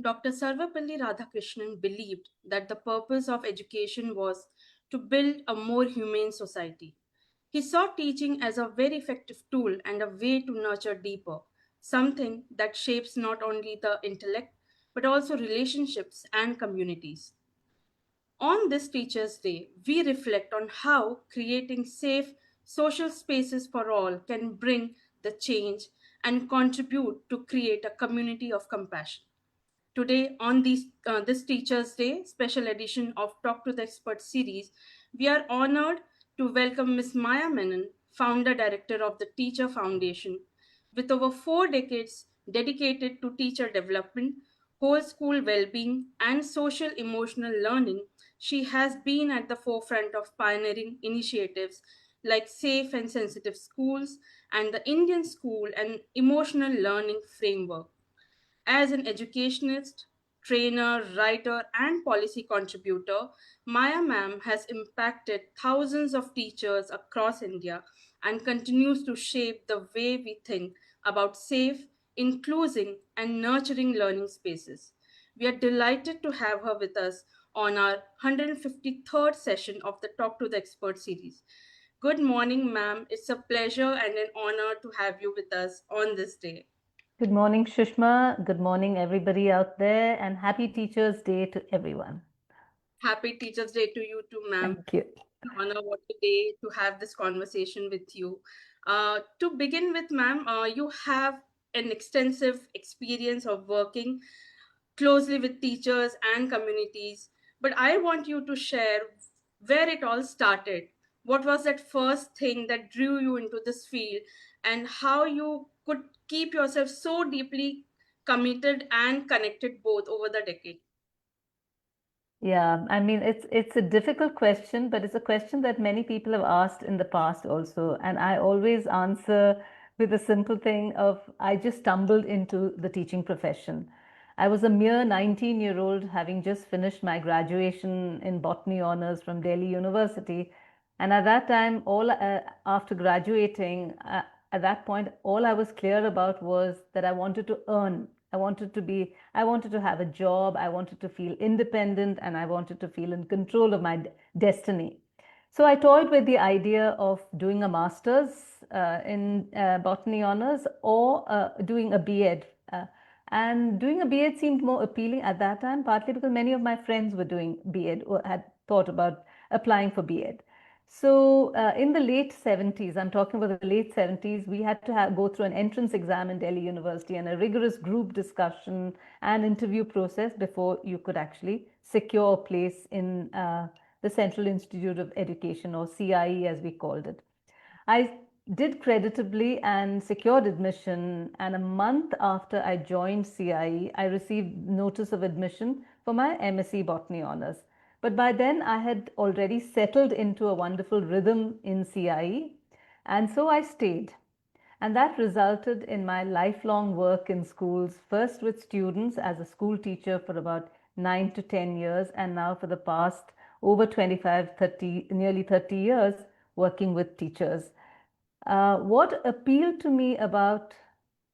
Dr. Sarvapalli Radhakrishnan believed that the purpose of education was to build a more humane society. He saw teaching as a very effective tool and a way to nurture deeper, something that shapes not only the intellect but also relationships and communities. On this Teachers' Day, we reflect on how creating safe social spaces for all can bring the change and contribute to create a community of compassion. Today, on this Teachers' Day special edition of Talk to the Expert series, we are honored to welcome Ms. Maya Menon, founder director of the Teacher Foundation. With over 4 decades dedicated to teacher development, whole school well being, and social emotional learning, she has been at the forefront of pioneering initiatives like Safe and Sensitive Schools and the Indian School and Emotional Learning Framework. As an educationist, trainer, writer, and policy contributor, Maya Ma'am has impacted thousands of teachers across India and continues to shape the way we think about safe, inclusive, and nurturing learning spaces. We are delighted to have her with us on our 153rd session of the Talk to the Expert series. Good morning, ma'am. It's a pleasure and an honor to have you with us on this day. Good morning, Shushma. Good morning, everybody out there, and happy Teachers' Day to everyone. Happy Teachers' Day to you too, ma'am. Thank you. Honor what a day to have this conversation with you. To begin with, ma'am, you have an extensive experience of working closely with teachers and communities, but I want you to share where it all started. What was that first thing that drew you into this field, and how you could keep yourself so deeply committed and connected both over the decade? Yeah, I mean it's a difficult question, but it's a question that many people have asked in the past also, and I always answer with a simple thing of I just stumbled into the teaching profession. I was a mere 19-year-old having just finished my graduation in botany honors from Delhi University, and at that time, all after graduating, at that point, all I was clear about was that I wanted to earn. I wanted to have a job. I wanted to feel independent and I wanted to feel in control of my destiny. So I toyed with the idea of doing a master's in botany honors or doing a B.Ed. And doing a B.Ed seemed more appealing at that time, partly because many of my friends were doing B.Ed or had thought about applying for B.Ed. So in the late 70s, I'm talking about the late 70s, we had to go through an entrance exam in Delhi University and a rigorous group discussion and interview process before you could actually secure a place in the Central Institute of Education, or CIE as we called it. I did creditably and secured admission, and a month after I joined CIE, I received notice of admission for my MSc Botany Honours. But by then, I had already settled into a wonderful rhythm in CIE, and so I stayed. And that resulted in my lifelong work in schools, first with students as a school teacher for about 9 to 10 years, and now for the past over 25, 30, nearly 30 years, working with teachers. What appealed to me about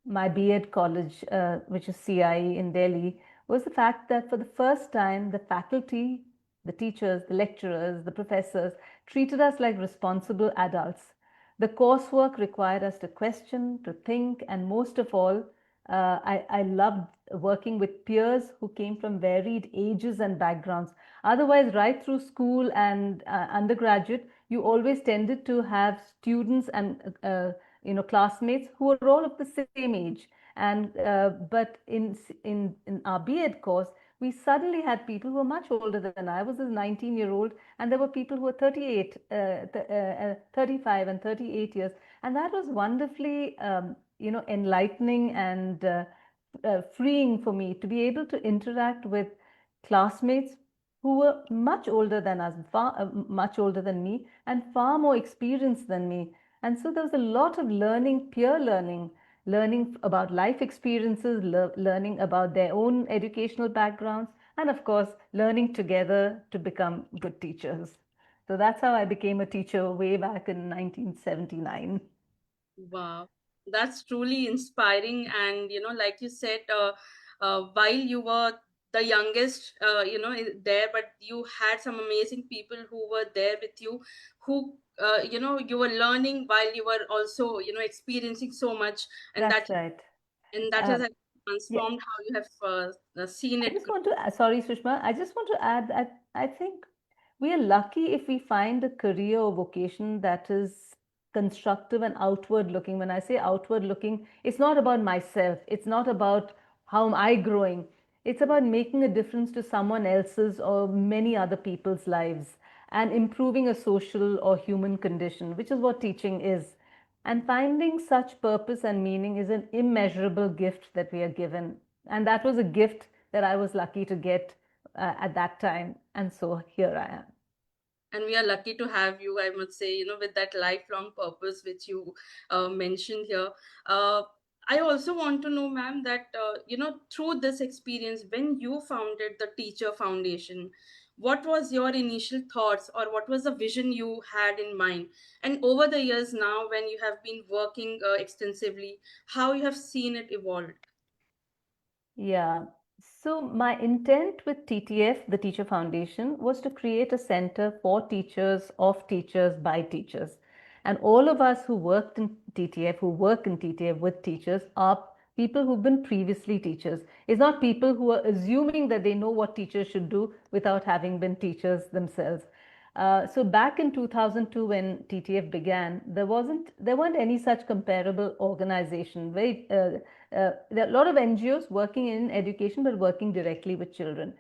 my B.Ed college, which is CIE in Delhi, was the fact that for the first time, the faculty, the teachers, the lecturers, the professors treated us like responsible adults. The coursework required us to question, to think, and most of all, I loved working with peers who came from varied ages and backgrounds. Otherwise, right through school and undergraduate, you always tended to have students and classmates who were all of the same age. And but in our B.Ed course, we suddenly had people who were much older than I was a 19-year-old, and there were people who were 38, 35 and 38 years. And that was wonderfully, enlightening and freeing for me to be able to interact with classmates who were much older than us, much older than me, and far more experienced than me. And so there was a lot of learning, peer learning, learning about life experiences, learning about their own educational backgrounds, and of course, learning together to become good teachers. So that's how I became a teacher way back in 1979. Wow, that's truly inspiring. And, like you said, while you were the youngest, there, but you had some amazing people who were there with you, who you were learning while you were also experiencing so much, and That's right. that has Uh, yeah, transformed how you have seen I it just grow. want to, sorry, Sushma, I just want to add that I think we are lucky if we find a career or vocation that is constructive and outward looking. When I say outward looking, it's not about myself, it's not about how am I growing, it's about making a difference to someone else's or many other people's lives and improving a social or human condition, which is what teaching is. And finding such purpose and meaning is an immeasurable gift that we are given. And that was a gift that I was lucky to get at that time. And so here I am. And we are lucky to have you, I must say, with that lifelong purpose which you mentioned here. uh, I also want to know, ma'am, that through this experience, when you founded the Teacher Foundation, what was your initial thoughts, or what was the vision you had in mind? And over the years now, when you have been working extensively, how you have seen it evolved? Yeah. So my intent with TTF, the Teacher Foundation, was to create a center for teachers, of teachers, by teachers. And all of us who worked in TTF, who work in TTF with teachers, are people who've been previously teachers. It's not people who are assuming that they know what teachers should do without having been teachers themselves. So back in 2002, when TTF began, there weren't any such comparable organization. There are a lot of NGOs working in education, but working directly with children.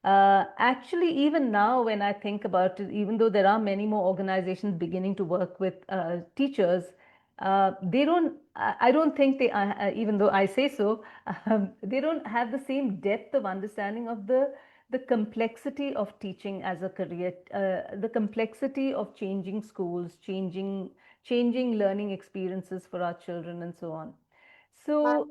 Actually, even now, when I think about it, even though there are many more organizations beginning to work with teachers, they don't. I don't think they are. Even though I say so, they don't have the same depth of understanding of the complexity of teaching as a career, the complexity of changing schools, changing learning experiences for our children, and so on. So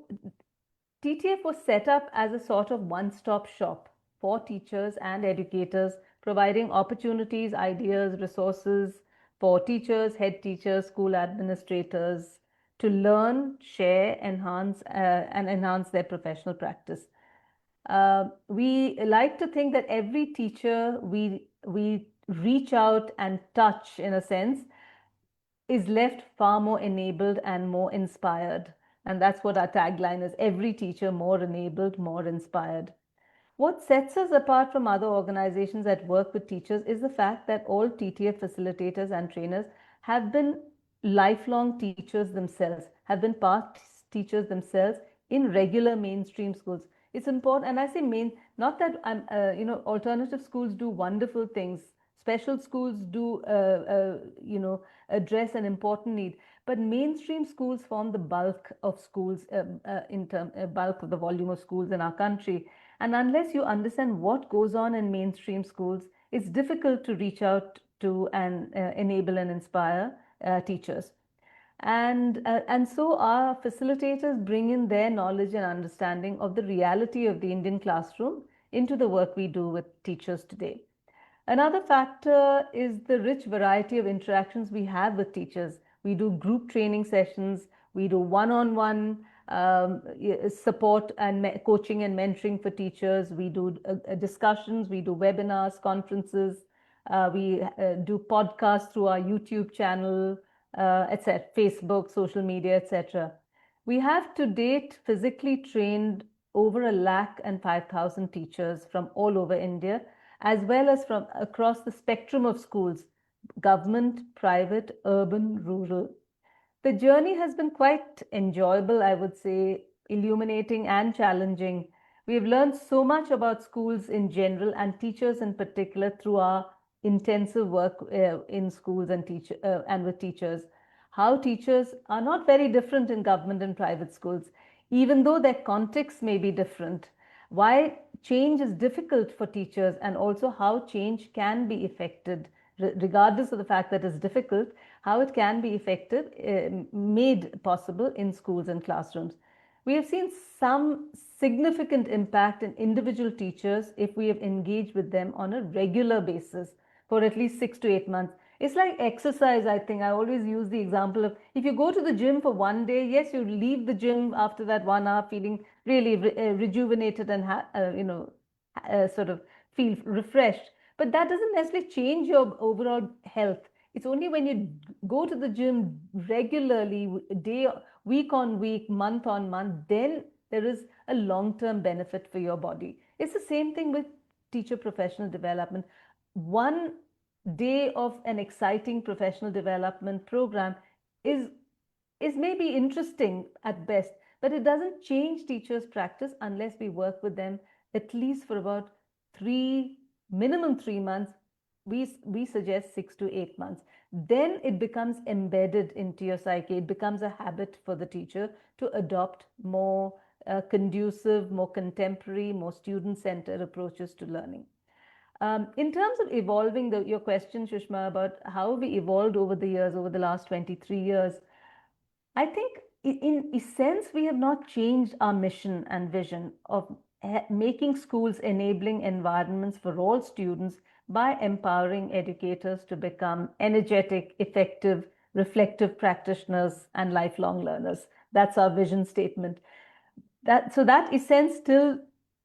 TTF was set up as a sort of one-stop shop for teachers and educators, providing opportunities, ideas, resources for teachers, head teachers, school administrators to learn, share, enhance their professional practice. We like to think that every teacher we reach out and touch, in a sense, is left far more enabled and more inspired. And that's what our tagline is: every teacher more enabled, more inspired. What sets us apart from other organizations that work with teachers is the fact that all TTF facilitators and trainers have been lifelong teachers themselves, have been past teachers themselves in regular mainstream schools. It's important, and I say main, not that alternative schools do wonderful things. Special schools do, address an important need, but mainstream schools form the bulk of schools, bulk of the volume of schools in our country. And unless you understand what goes on in mainstream schools, it's difficult to reach out to and enable and inspire teachers. And so our facilitators bring in their knowledge and understanding of the reality of the Indian classroom into the work we do with teachers today. Another factor is the rich variety of interactions we have with teachers. We do group training sessions, we do one-on-one support and coaching and mentoring for teachers, we do discussions, we do webinars, conferences, we do podcasts through our YouTube channel, etc., Facebook, social media, etc. We have to date physically trained over a lakh and 5,000 teachers from all over India, as well as from across the spectrum of schools: government, private, urban, rural. The journey has been quite enjoyable, I would say, illuminating and challenging. We have learned so much about schools in general and teachers in particular through our intensive work in schools and with teachers. How teachers are not very different in government and private schools, even though their context may be different. Why change is difficult for teachers, and also how change can be effected, regardless of the fact that it's difficult, how it can be effective, made possible in schools and classrooms. We have seen some significant impact in individual teachers if we have engaged with them on a regular basis for at least 6 to 8 months. It's like exercise, I think. I always use the example of if you go to the gym for one day, yes, you leave the gym after that 1 hour feeling really rejuvenated and, sort of feel refreshed. But that doesn't necessarily change your overall health. It's only when you go to the gym regularly, week on week, month on month, then there is a long term benefit for your body. It's the same thing with teacher professional development. One day of an exciting professional development program is is maybe interesting at best, but it doesn't change teachers' practice unless we work with them at least for about three, minimum 3 months. We suggest 6 to 8 months. Then it becomes embedded into your psyche. It becomes a habit for the teacher to adopt more conducive, more contemporary, more student centered approaches to learning. In terms of evolving, your question, Sushma, about how we evolved over the years, over the last 23 years, I think in essence, we have not changed our mission and vision of making schools enabling environments for all students by empowering educators to become energetic, effective, reflective practitioners and lifelong learners. That's our vision statement. That essence still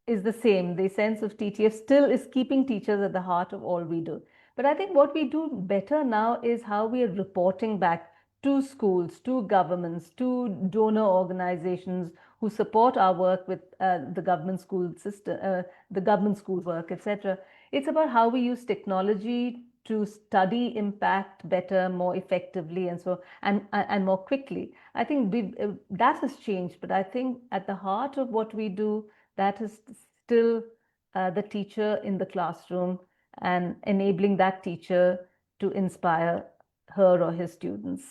is the same. The essence of TTF still is keeping teachers at the heart of all we do. But I think what we do better now is how we are reporting back to schools, to governments, to donor organizations who support our work with the government school system, the government school work, etc. It's about how we use technology to study impact better, more effectively, and so and more quickly. I think that has changed, but I think at the heart of what we do, that is still the teacher in the classroom and enabling that teacher to inspire her or his students.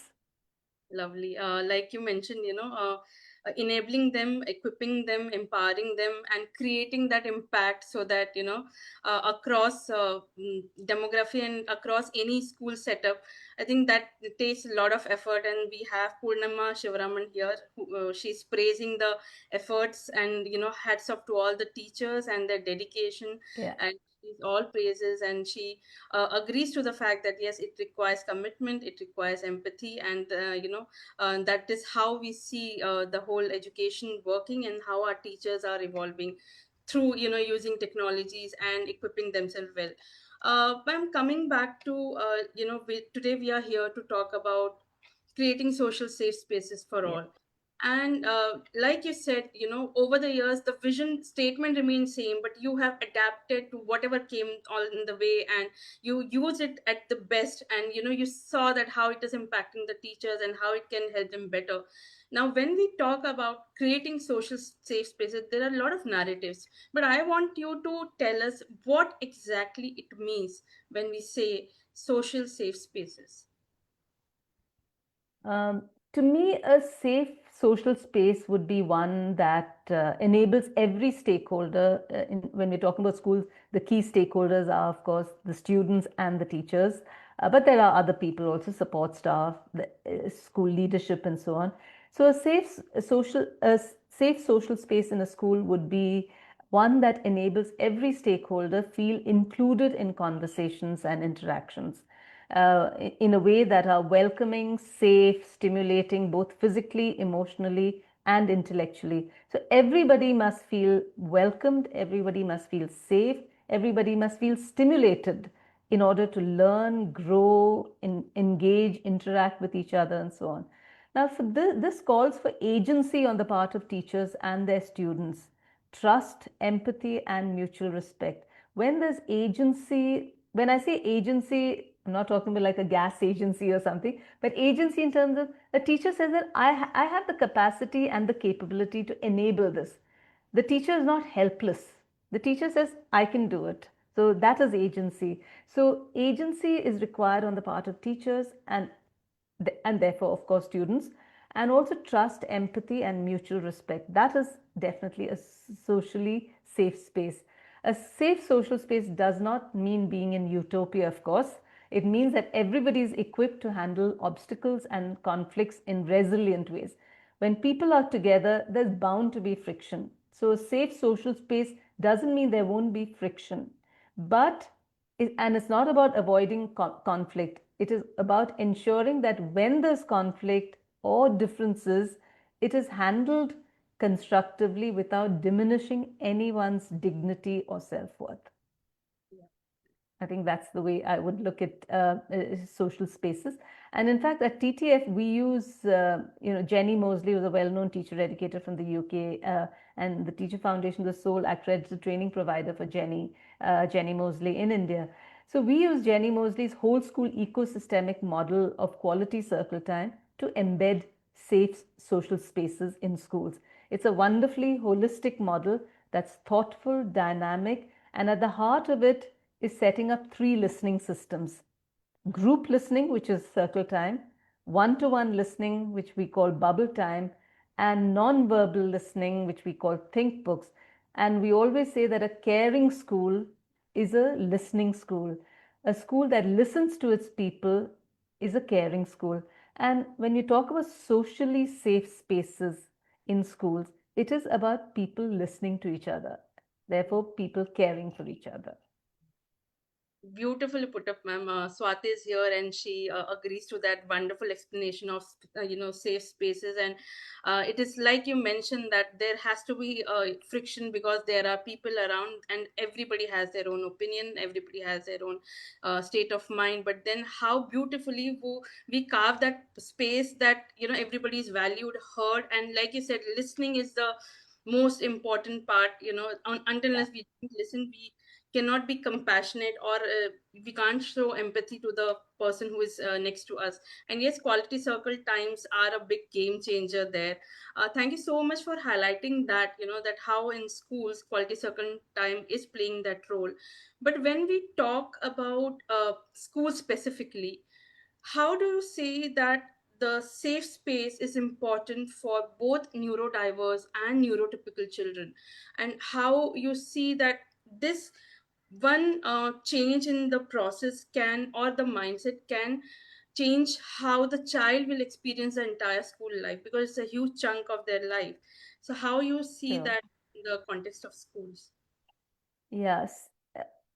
Lovely. Like you mentioned, enabling them, equipping them, empowering them, and creating that impact so that, across demography and across any school setup. I think that it takes a lot of effort. And we have Purnama Shivaraman here. She's praising the efforts, and, hats off to all the teachers and their dedication. Yeah. And she's all praises, and she agrees to the fact that yes, it requires commitment, it requires empathy, and that is how we see the whole education working, and how our teachers are evolving through using technologies and equipping themselves well. But I'm coming back to today we are here to talk about creating social safe spaces for Yeah. all. And like you said, over the years the vision statement remains same, but you have adapted to whatever came all in the way, and you use it at the best, and you saw that how it is impacting the teachers and how it can help them better. Now when we talk about creating social safe spaces, there are a lot of narratives, but I want you to tell us what exactly it means when we say social safe spaces. To me, a safe social space would be one that enables every stakeholder. When we're talking about schools, the key stakeholders are, of course, the students and the teachers. But there are other people also, support staff, the school leadership, and so on. So, a safe social space in a school would be one that enables every stakeholder feel included in conversations and interactions in a way that are welcoming, safe, stimulating, both physically, emotionally, and intellectually. So everybody must feel welcomed, everybody must feel safe, everybody must feel stimulated in order to learn, grow, engage, interact with each other, and so on. Now, for this calls for agency on the part of teachers and their students, trust, empathy, and mutual respect. When there's agency, when I say agency, I'm not talking about like a gas agency or something, but agency in terms of the teacher says that I have the capacity and the capability to enable this. The teacher is not helpless. The teacher says, I can do it. So that is agency. So agency is required on the part of teachers and therefore, of course, students, and also trust, empathy, and mutual respect. That is definitely a socially safe space. A safe social space does not mean being in utopia, of course. It means that everybody is equipped to handle obstacles and conflicts in resilient ways. When people are together, there's bound to be friction. So, a safe social space doesn't mean there won't be friction, but and it's not about avoiding conflict. It is about ensuring that when there's conflict or differences, it is handled constructively without diminishing anyone's dignity or self worth. I think that's the way I would look at social spaces. And in fact, at TTF, we use, Jenny Mosley was a well-known teacher educator from the UK, and the Teacher Foundation, the sole accredited training provider for Jenny Mosley in India. So we use Jenny Mosley's whole school ecosystemic model of quality circle time to embed safe social spaces in schools. It's a wonderfully holistic model that's thoughtful, dynamic, and at the heart of it is setting up three listening systems: group listening, which is circle time, one to one listening, which we call bubble time, and non-verbal listening, which we call think books. And we always say that a caring school is a listening school. A school that listens to its people is a caring school. And when you talk about socially safe spaces in schools, it is about people listening to each other, therefore, people caring for each other. Beautifully put up, ma'am. Swati is here, and she agrees to that wonderful explanation of safe spaces. And it is like you mentioned that there has to be friction because there are people around, and everybody has their own opinion, everybody has their own state of mind. But then, how beautifully we carve that space that everybody is valued, heard, and like you said, listening is the most important part. Until Yeah, unless we don't listen, we cannot be compassionate, or we can't show empathy to the person who is next to us. And yes, quality circle times are a big game changer there. Thank you so much for highlighting that, that how in schools quality circle time is playing that role. But when we talk about schools specifically, how do you say that the safe space is important for both neurodiverse and neurotypical children, and how you see that this one change in the process can, or the mindset can change how the child will experience the entire school life, because it's a huge chunk of their life. So how you see sure. that in the context of schools? Yes.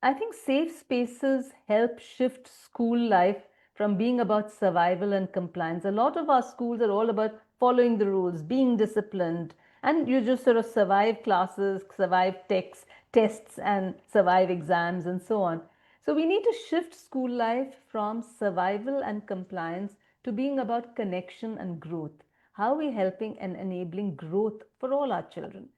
I think safe spaces help shift school life from being about survival and compliance. A lot of our schools are all about following the rules, being disciplined, and you just sort of survive classes, survive tests, and survive exams, and so on. So we need to shift school life from survival and compliance to being about connection and growth. How are we helping and enabling growth for all our children?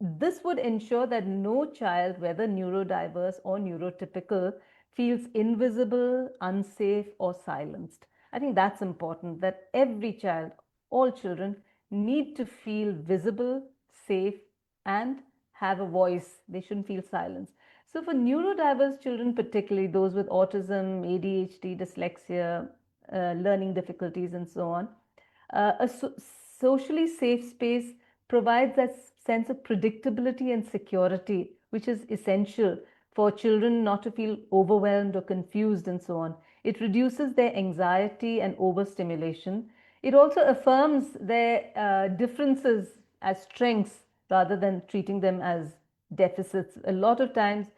This would ensure that no child, whether neurodiverse or neurotypical, feels invisible, unsafe, or silenced. I think that's important, that every child, all children, need to feel visible, safe, and have a voice. They shouldn't feel silenced. So, for neurodiverse children, particularly those with autism, ADHD, dyslexia, learning difficulties, and so on, a socially safe space provides that sense of predictability and security, which is essential for children not to feel overwhelmed or confused and so on. It reduces their anxiety and overstimulation. It also affirms their differences as strengths rather than treating them as deficits. A lot of times,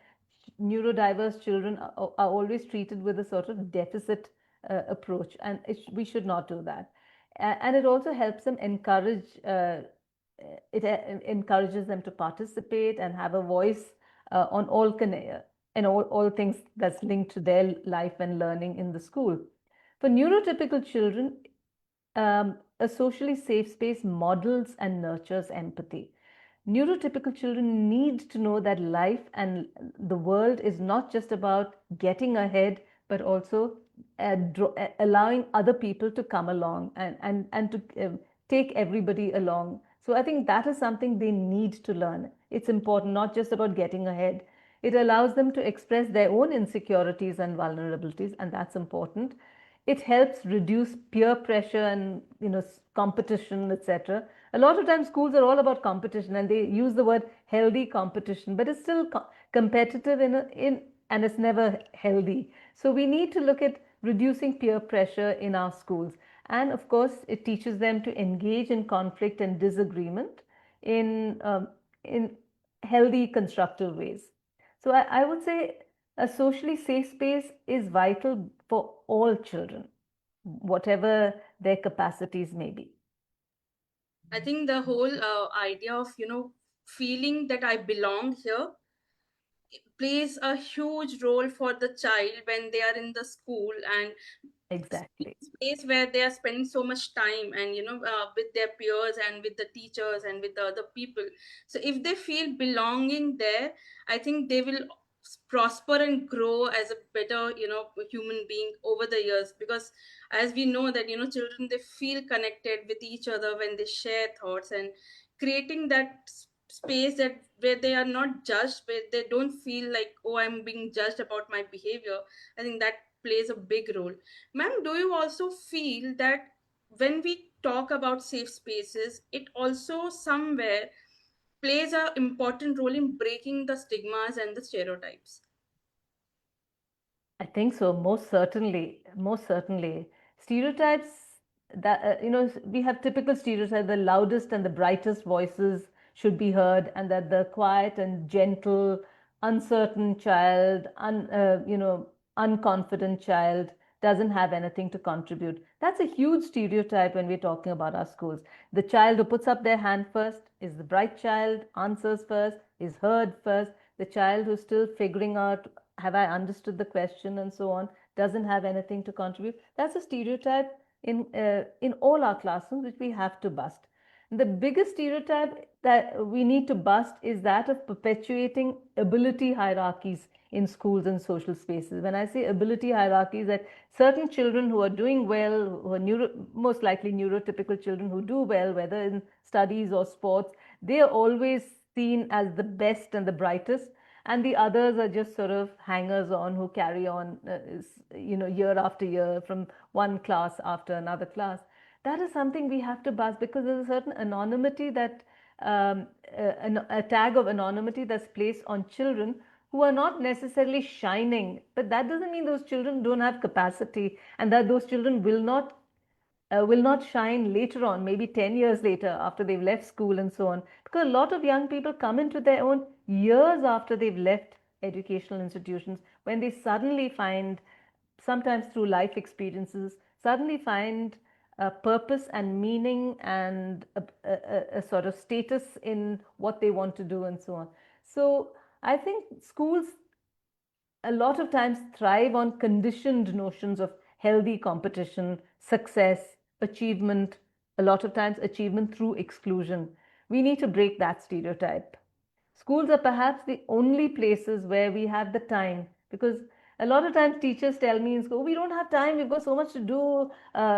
neurodiverse children are always treated with a sort of deficit approach, and we should not do that. And it also helps them encourages them to participate and have a voice on and all things that's linked to their life and learning in the school. For neurotypical children, a socially safe space models and nurtures empathy. Neurotypical children need to know that life and the world is not just about getting ahead, but also allowing other people to come along and to take everybody along. So I think that is something they need to learn. It's important, not just about getting ahead. It allows them to express their own insecurities and vulnerabilities, and that's important. It helps reduce peer pressure and competition, etc. A lot of times schools are all about competition, and they use the word healthy competition, but it's still competitive and it's never healthy. So we need to look at reducing peer pressure in our schools. And of course, it teaches them to engage in conflict and disagreement in healthy, constructive ways. So I would say A socially safe space is vital for all children, whatever their capacities may be. I think the whole idea of, feeling that I belong here plays a huge role for the child when they are in the school, and Exactly. space where they are spending so much time, and with their peers and with the teachers and with the other people. So if they feel belonging there, I think they will prosper and grow as a better, human being over the years, because as we know that, children, they feel connected with each other when they share thoughts, and creating that space that where they are not judged, where they don't feel like, oh, I'm being judged about my behavior. I think that plays a big role. Ma'am, do you also feel that when we talk about safe spaces, it also somewhere plays an important role in breaking the stigmas and the stereotypes? I think so, most certainly, most certainly. Stereotypes that, we have typical stereotypes, the loudest and the brightest voices should be heard, and that the quiet and gentle, uncertain child, unconfident child doesn't have anything to contribute. That's a huge stereotype when we're talking about our schools. The child who puts up their hand first is the bright child, answers first, is heard first. The child who's still figuring out, have I understood the question and so on, doesn't have anything to contribute. That's a stereotype in all our classrooms which we have to bust. The biggest stereotype that we need to bust is that of perpetuating ability hierarchies in schools and social spaces. When I say ability hierarchies, that certain children who are doing well, who are most likely neurotypical children who do well, whether in studies or sports, they are always seen as the best and the brightest, and the others are just sort of hangers on who carry on, year after year from one class after another class. That is something we have to bust, because there's a certain anonymity that, a tag of anonymity that's placed on children who are not necessarily shining, but that doesn't mean those children don't have capacity, and that those children will not shine later on, maybe 10 years later after they've left school and so on. Because a lot of young people come into their own years after they've left educational institutions, when they suddenly find, sometimes through life experiences, suddenly find a purpose and meaning and a sort of status in what they want to do and so on. So I think schools a lot of times thrive on conditioned notions of healthy competition, success, achievement, a lot of times achievement through exclusion. We need to break that stereotype. Schools are perhaps the only places where we have the time, because a lot of times teachers tell me in school, we don't have time, we've got so much to do,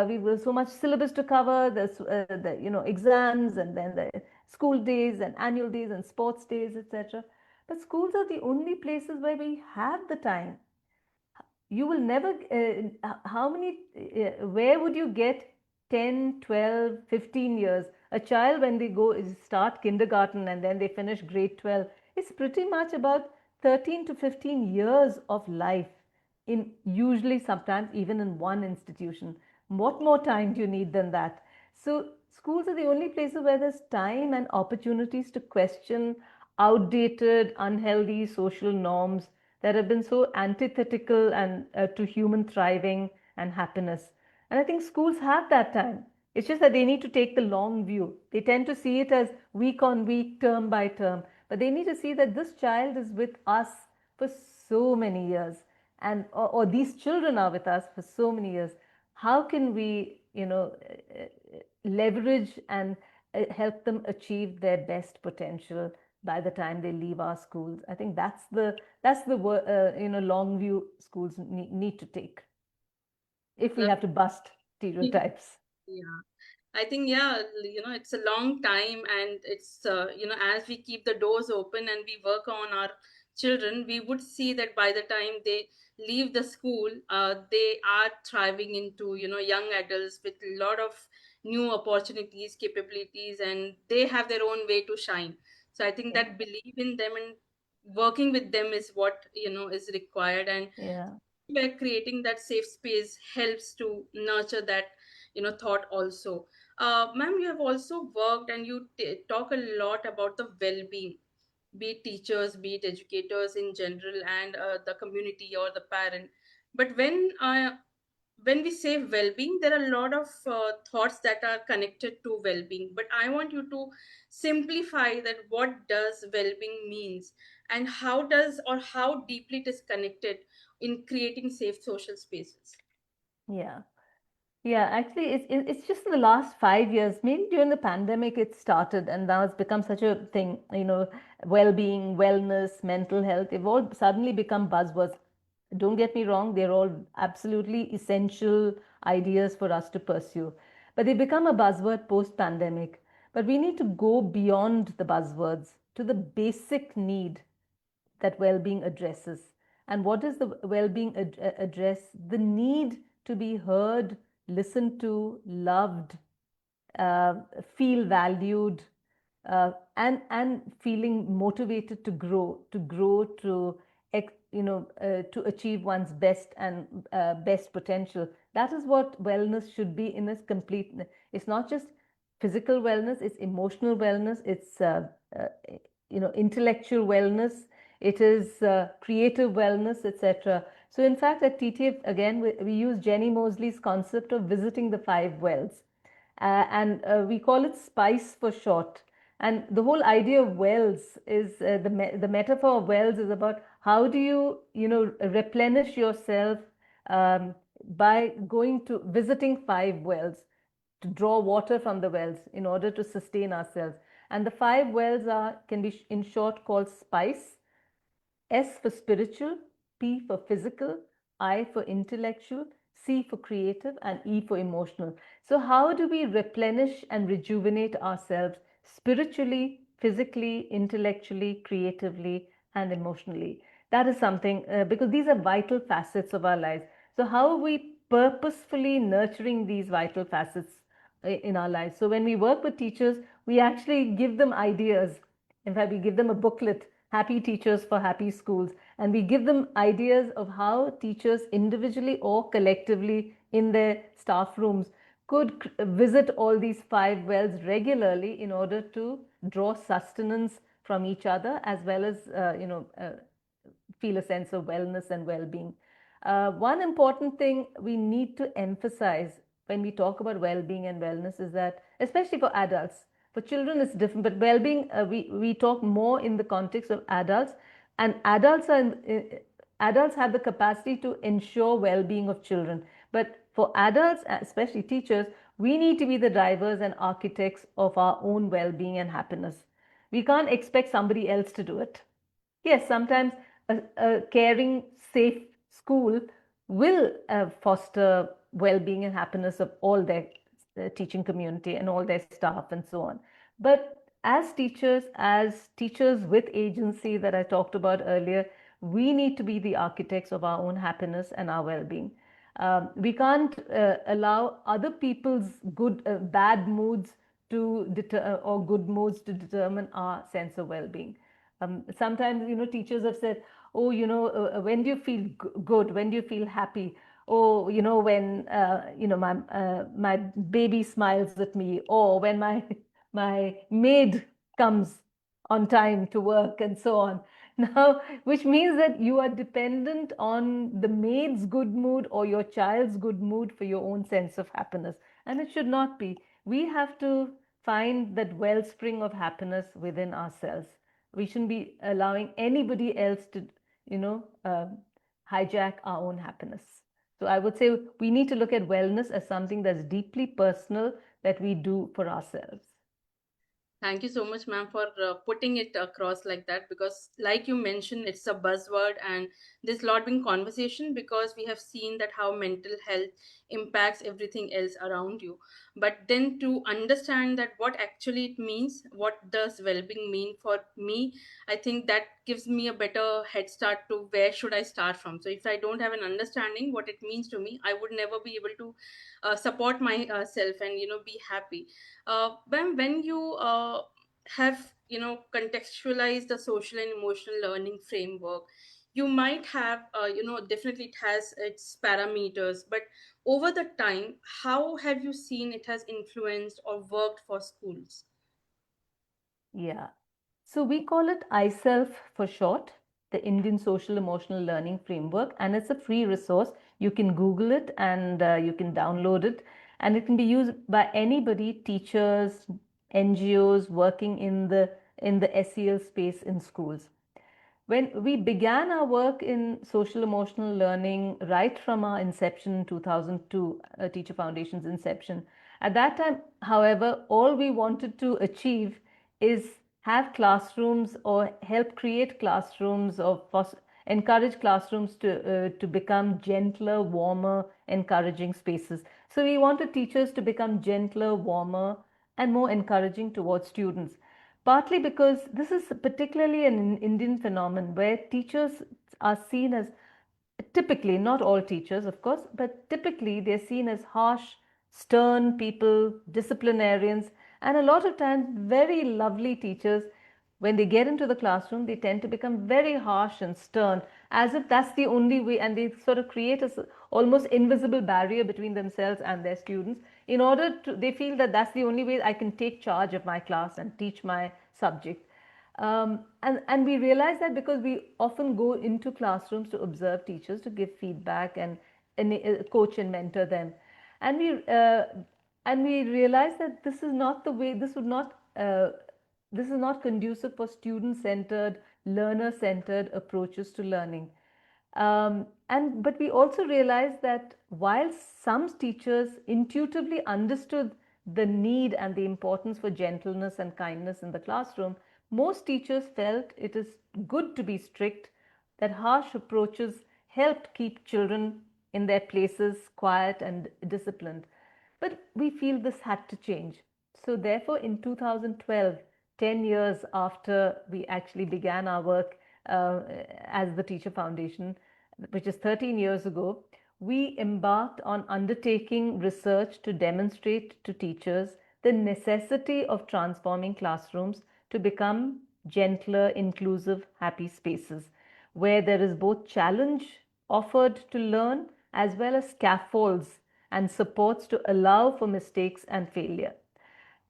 we've got so much syllabus to cover, there's the exams, and then the school days and annual days and sports days, etc. But schools are the only places where we have the time. You will never, how many, where would you get 10, 12, 15 years? A child, when they go start kindergarten and then they finish grade 12, it's pretty much about 13 to 15 years of life, in usually sometimes even in one institution. What more time do you need than that? So schools are the only places where there's time and opportunities to question outdated, unhealthy social norms that have been so antithetical and to human thriving and happiness. And I think schools have that time. It's just that they need to take the long view. They tend to see it as week on week, term by term. But they need to see that this child is with us for so many years, and or these children are with us for so many years. How can we, leverage and help them achieve their best potential by the time they leave our schools? I think that's the long view schools need to take if we Love. have to bust stereotypes. Yeah. I think, yeah, it's a long time, and it's, as we keep the doors open and we work on our children, we would see that by the time they leave the school, they are thriving into, young adults with a lot of new opportunities, capabilities, and they have their own way to shine. So I think Yeah, that belief in them and working with them is what, is required. And yeah. where creating that safe space helps to nurture that, thought also. Ma'am, you have also worked and you talk a lot about the well-being. be it teachers, be it educators in general, and the community or the parent. But when we say well-being, there are a lot of thoughts that are connected to well-being. But I want you to simplify that. What does well-being means, and how does or how deeply it is connected in creating safe social spaces? Yeah. Yeah, actually, it's just in the last 5 years, maybe during the pandemic, it started, and now it's become such a thing. Well-being, wellness, mental health, they've all suddenly become buzzwords. Don't get me wrong, they're all absolutely essential ideas for us to pursue. But they become a buzzword post-pandemic. But we need to go beyond the buzzwords to the basic need that well-being addresses. And what does the well-being address? The need to be heard, listened to, loved, uh, feel valued, and feeling motivated to achieve one's best and best potential. That is what wellness should be in its complete. It's not just physical wellness; it's emotional wellness. It's uh, intellectual wellness. It is creative wellness, etc. So, in fact, at TTF again, we use Jenny Mosley's concept of visiting the five wells, and we call it spice for short. And the whole idea of wells is the metaphor of wells is about how do you replenish yourself um, by going to visiting five wells to draw water from the wells in order to sustain ourselves. And the five wells can be in short called spice. S for spiritual, P for physical, I for intellectual, C for creative, and E for emotional. So, how do we replenish and rejuvenate ourselves spiritually, physically, intellectually, creatively, and emotionally? That is something because these are vital facets of our lives. So, how are we purposefully nurturing these vital facets in our lives? So, when we work with teachers, we actually give them ideas. In fact, we give them a booklet, Happy Teachers for Happy Schools, and we give them ideas of how teachers individually or collectively in their staff rooms could visit all these five wells regularly in order to draw sustenance from each other as well as feel a sense of wellness and well-being. One important thing we need to emphasize when we talk about well-being and wellness is that, especially for adults, for children it's different, but well-being we talk more in the context of adults, and adults have the capacity to ensure well-being of children. But for adults, especially teachers, we need to be the drivers and architects of our own well-being and happiness. We can't expect somebody else to do it. Yes, sometimes a caring, safe school will foster well-being and happiness of all their teaching community and all their staff and so on. But as teachers with agency that I talked about earlier, we need to be the architects of our own happiness and our well-being. We can't allow other people's bad moods or good moods to determine our sense of well-being. Sometimes, teachers have said, oh, when do you feel good? When do you feel happy? Oh, when, my baby smiles at me, or when my, my maid comes on time to work and so on. Now, which means that you are dependent on the maid's good mood or your child's good mood for your own sense of happiness. And it should not be. We have to find that wellspring of happiness within ourselves. We shouldn't be allowing anybody else to, you know, uh, hijack our own happiness. So I would say we need to look at wellness as something that's deeply personal that we do for ourselves. Thank you so much, ma'am, for putting it across like that. Because, like you mentioned, it's a buzzword, and there's a lot been conversation because we have seen that how mental health impacts everything else around you. But then to understand that what actually it means, what does well-being mean for me, I think that gives me a better head start to where should I start from. So if I don't have an understanding what it means to me, I would never be able to support myself and be happy. When you have contextualized the social and emotional learning framework, you might have definitely it has its parameters, but over the time, how have you seen it has influenced or worked for schools? Yeah. So we call it iSelf for short, the Indian Social Emotional Learning Framework, and it's a free resource. You can Google it and you can download it, and it can be used by anybody, teachers, NGOs working in the SEL space in schools. When we began our work in social emotional learning right from our inception in 2002, Teacher Foundation's inception, at that time, however, all we wanted to achieve is have classrooms or help create classrooms or encourage classrooms to become gentler, warmer, encouraging spaces. So we wanted teachers to become gentler, warmer, and more encouraging towards students. Partly because this is particularly an Indian phenomenon where teachers are seen as, typically, not all teachers, of course, but typically they're seen as harsh, stern people, disciplinarians, and a lot of times very lovely teachers. When they get into the classroom, they tend to become very harsh and stern, as if that's the only way, and they sort of create a almost invisible barrier between themselves and their students. In order to, they feel that that's the only way I can take charge of my class and teach my subject. And we realize that because we often go into classrooms to observe teachers, to give feedback and coach and mentor them. And we realize that this is not the way, this is not conducive for student-centered, learner-centered approaches to learning. But we also realized that while some teachers intuitively understood the need and the importance for gentleness and kindness in the classroom, most teachers felt it is good to be strict, that harsh approaches helped keep children in their places quiet and disciplined. But we feel this had to change. So, therefore, in 2012, 10 years after we actually began our work as the Teacher Foundation, which is 13 years ago, we embarked on undertaking research to demonstrate to teachers the necessity of transforming classrooms to become gentler, inclusive, happy spaces where there is both challenge offered to learn as well as scaffolds and supports to allow for mistakes and failure.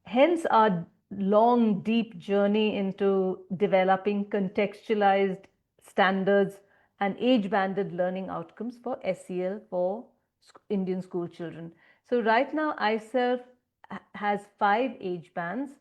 Hence, our long, deep journey into developing contextualized standards and age banded learning outcomes for SEL for Indian school children. So, right now, ISELF has 5 age bands.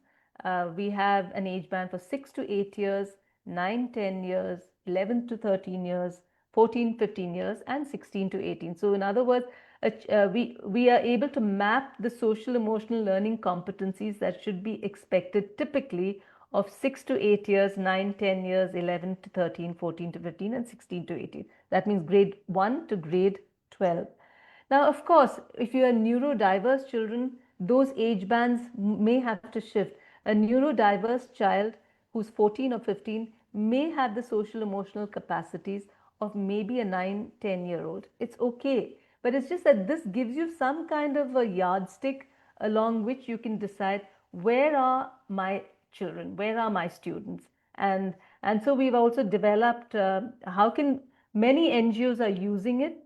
We have an age band for 6 to 8 years, 9, 10 years, 11 to 13 years, 14, 15 years, and 16 to 18. So, in other words, we are able to map the social emotional learning competencies that should be expected typically of 6 to 8 years, 9, 10 years, 11 to 13, 14 to 15, and 16 to 18. That means grade 1 to grade 12. Now, of course, if you are neurodiverse children, those age bands may have to shift. A neurodiverse child who's 14 or 15 may have the social emotional capacities of maybe a 9, 10-year old. It's okay. But it's just that this gives you some kind of a yardstick along which you can decide where are my children, where are my students. And so we've also developed how can many NGOs are using it,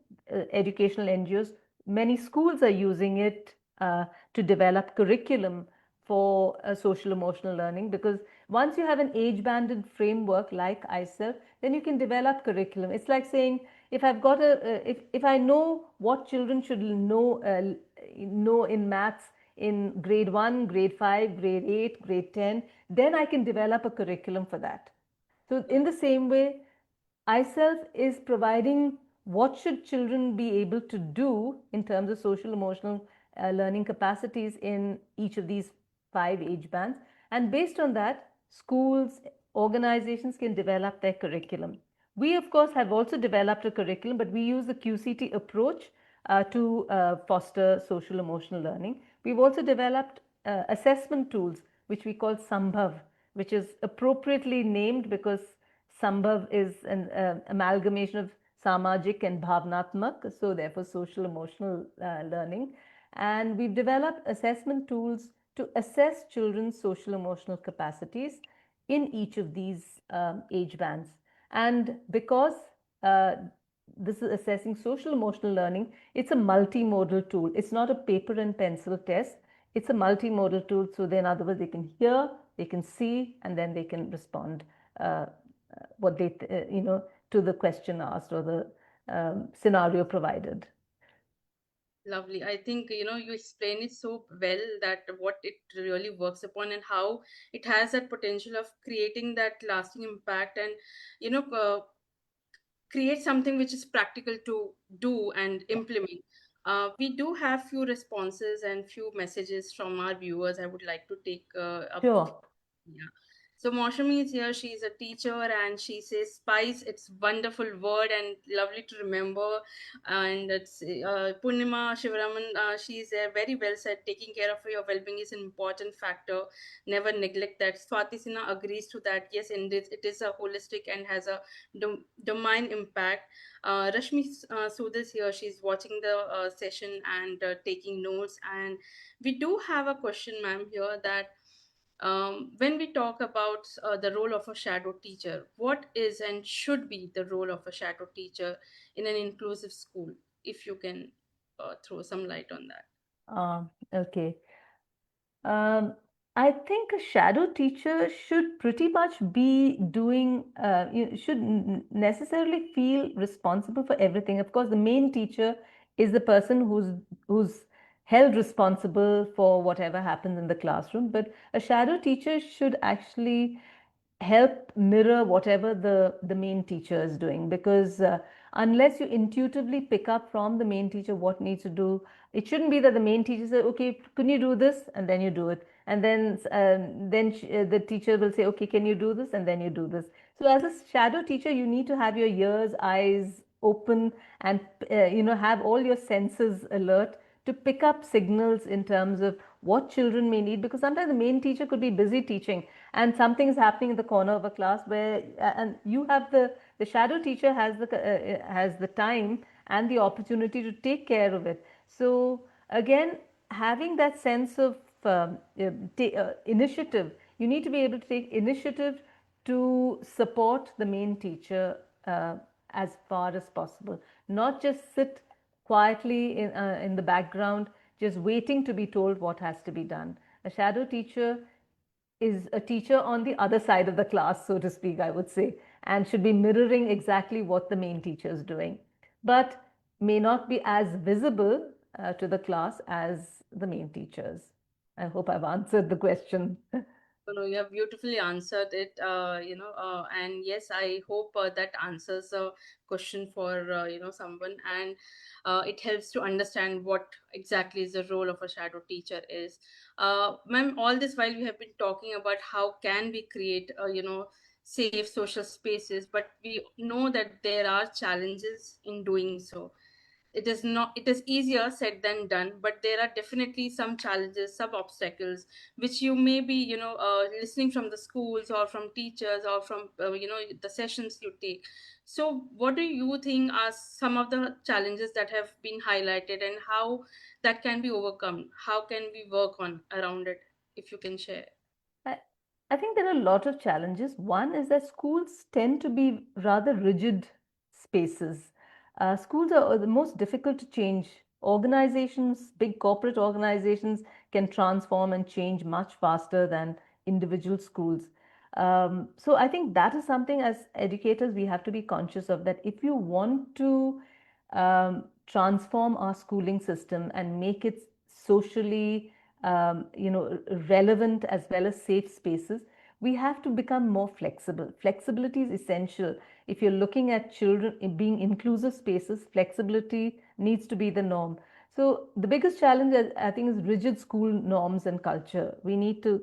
educational NGOs, many schools are using it to develop curriculum for social emotional learning, because once you have an age banded framework like ISELF, then you can develop curriculum. It's like saying, if I've got if I know what children should know in maths in grade 1, grade 5, grade 8, grade 10, then I can develop a curriculum for that. So in the same way, ISELF is providing what should children be able to do in terms of social emotional learning capacities in each of these 5 age bands, and based on that, schools, organizations can develop their curriculum. We of course have also developed a curriculum, but we use the QCT approach to foster social emotional learning. We've also developed assessment tools which we call Sambhav, which is appropriately named because Sambhav is an amalgamation of samajik and bhavnatmak, so therefore social emotional learning. And we've developed assessment tools to assess children's social emotional capacities in each of these age bands. And because uh, this is assessing social emotional learning, it's a multimodal tool. It's not a paper and pencil test. It's a multimodal tool. So then, in other words, they can hear, they can see, and then they can respond uh, what they, to the question asked or the scenario provided. Lovely. I think, you explain it so well that what it really works upon and how it has that potential of creating that lasting impact and, you know, create something which is practical to do and Yeah. implement. We do have few responses and few messages from our viewers. I would like to take up. Sure. Yeah. So Moshami is here. She's a teacher and she says spice. It's wonderful word and lovely to remember. And it's Purnima Shivaraman. She's very well said. Taking care of your well-being is an important factor. Never neglect that. Swati Sinha agrees to that. Yes, indeed, it is a holistic and has a domain impact. Rashmi Sood is here. She's watching the session and taking notes. And we do have a question, ma'am, here that when we talk about the role of a shadow teacher, what is and should be the role of a shadow teacher in an inclusive school? If you can throw some light on that. Okay. Um, I think a shadow teacher should pretty much be doing, should necessarily feel responsible for everything. Of course, the main teacher is the person who's held responsible for whatever happens in the classroom. But a shadow teacher should actually help mirror whatever the main teacher is doing, because unless you intuitively pick up from the main teacher what needs to do, it shouldn't be that the main teacher says, okay, can you do this, and then you do it, and then the teacher will say, okay, can you do this, and then you do this. So as a shadow teacher, you need to have your ears, eyes open, and have all your senses alert to pick up signals in terms of what children may need, because sometimes the main teacher could be busy teaching and something is happening in the corner of a class where and you have the shadow teacher has the time and the opportunity to take care of it. So again, having that sense of initiative, you need to be able to take initiative to support the main teacher as far as possible, not just sit quietly in the background, just waiting to be told what has to be done. A shadow teacher is a teacher on the other side of the class, so to speak, I would say, and should be mirroring exactly what the main teacher is doing, but may not be as visible to the class as the main teachers. I hope I've answered the question. No, you have beautifully answered it, and yes, I hope that answers a question for, someone, and it helps to understand what exactly is the role of a shadow teacher is. Ma'am, all this while we have been talking about how can we create, safe social spaces, but we know that there are challenges in doing so. It is easier said than done, but there are definitely some challenges, some obstacles which you may be, listening from the schools or from teachers or from, the sessions you take. So what do you think are some of the challenges that have been highlighted and how that can be overcome? How can we work on around it, if you can share? I, I think there are a lot of challenges. One is that schools tend to be rather rigid spaces. Schools are the most difficult to change. Organizations, big corporate organizations, can transform and change much faster than individual schools. So I think that is something as educators we have to be conscious of, that if you want to transform our schooling system and make it socially relevant as well as safe spaces, we have to become more flexible. Flexibility is essential. If you're looking at children in being inclusive spaces, flexibility needs to be the norm. So the biggest challenge, I think, is rigid school norms and culture. We need to,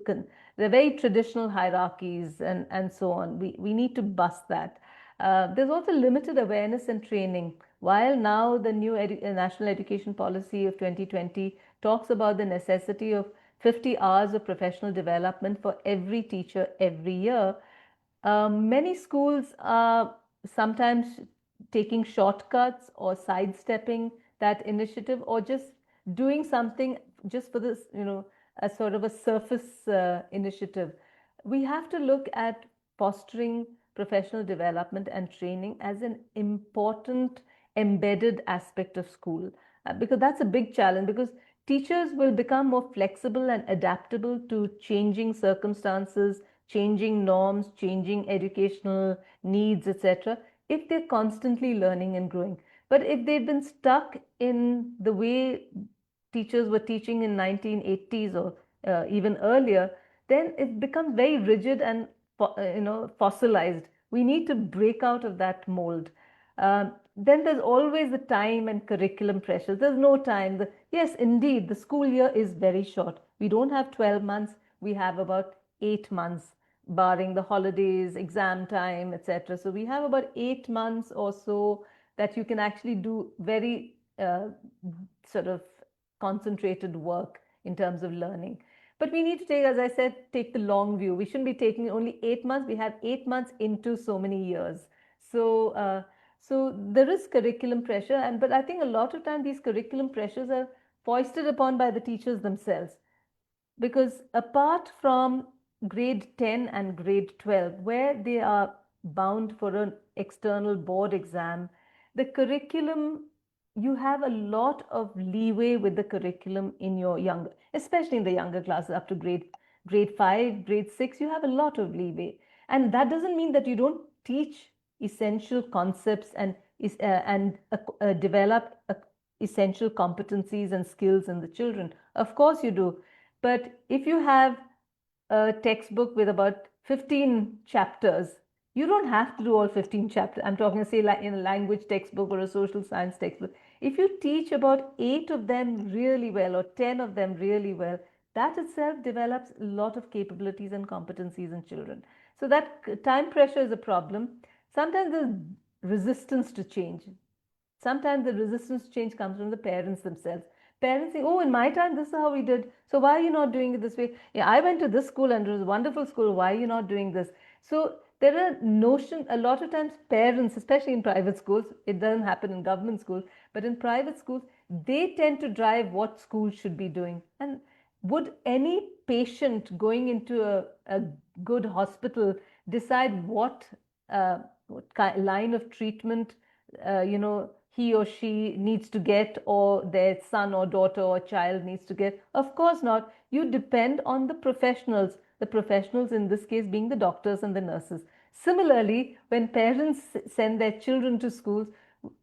they're very traditional hierarchies and so on. We need to bust that. There's also limited awareness and training. While now the new National Education Policy of 2020 talks about the necessity of 50 hours of professional development for every teacher every year, many schools are sometimes taking shortcuts or sidestepping that initiative, or just doing something just for this, a sort of a surface initiative. We have to look at fostering professional development and training as an important embedded aspect of school, because that's a big challenge. Because teachers will become more flexible and adaptable to changing circumstances, changing norms, changing educational needs, etc., if they're constantly learning and growing. But if they've been stuck in the way teachers were teaching in 1980s or even earlier, then it becomes very rigid and fossilized. We need to break out of that mold. Then there's always the time and curriculum pressures. There's no time. Yes, indeed, the school year is very short. We don't have 12 months. We have about 8 months, barring the holidays, exam time, etc. So we have about 8 months or so that you can actually do very sort of concentrated work in terms of learning. But we need to take, as I said, take the long view. We shouldn't be taking only 8 months. We have 8 months into so many years. So there is curriculum pressure, and but I think a lot of time these curriculum pressures are foisted upon by the teachers themselves, because apart from grade 10 and grade 12, where they are bound for an external board exam, the curriculum, you have a lot of leeway with the curriculum in your younger, especially in the younger classes up to grade 5, grade 6, you have a lot of leeway. And that doesn't mean that you don't teach essential concepts and develop essential competencies and skills in the children. Of course you do. But if you have a textbook with about 15 chapters, you don't have to do all 15 chapters. I'm talking, say, like in a language textbook or a social science textbook. If you teach about 8 of them really well or 10 of them really well, that itself develops a lot of capabilities and competencies in children. So that time pressure is a problem. Sometimes there's resistance to change. Sometimes the resistance to change comes from the parents themselves. Parents say, oh, in my time, this is how we did. So why are you not doing it this way? Yeah, I went to this school and it was a wonderful school. Why are you not doing this? So there are notions, a lot of times parents, especially in private schools, it doesn't happen in government schools, but in private schools, they tend to drive what schools should be doing. And would any patient going into a good hospital decide what line of treatment he or she needs to get, or their son or daughter or child needs to get? Of course not. You depend on the professionals in this case being the doctors and the nurses. Similarly, when parents send their children to schools,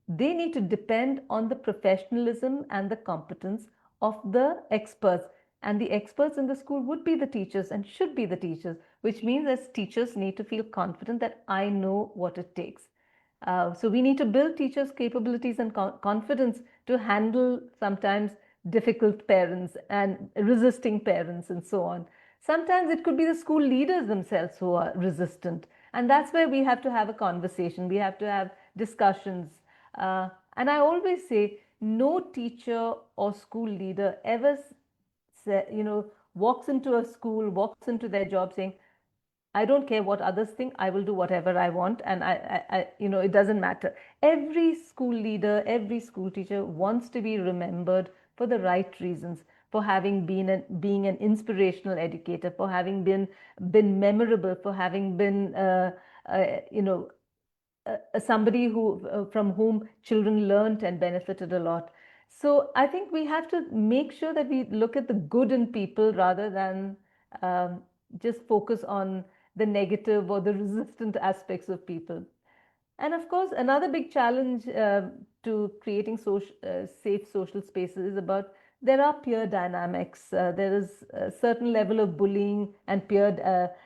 they need to depend on the professionalism and the competence of the experts. And the experts in the school would be the teachers and should be the teachers, which means as teachers need to feel confident that I know what it takes. So we need to build teachers' capabilities and confidence to handle sometimes difficult parents and resisting parents and so on. Sometimes it could be the school leaders themselves who are resistant. And that's where we have to have a conversation. We have to have discussions. And I always say, no teacher or school leader ever walks into a school, walks into their job saying, I don't care what others think. I will do whatever I want, and it doesn't matter. Every school leader, every school teacher wants to be remembered for the right reasons, for having being an inspirational educator, for having been memorable, for having been somebody from whom children learnt and benefited a lot. So I think we have to make sure that we look at the good in people rather than um, just focus on the negative or the resistant aspects of people. And of course, another big challenge to creating safe social spaces is about there are peer dynamics. There is a certain level of bullying and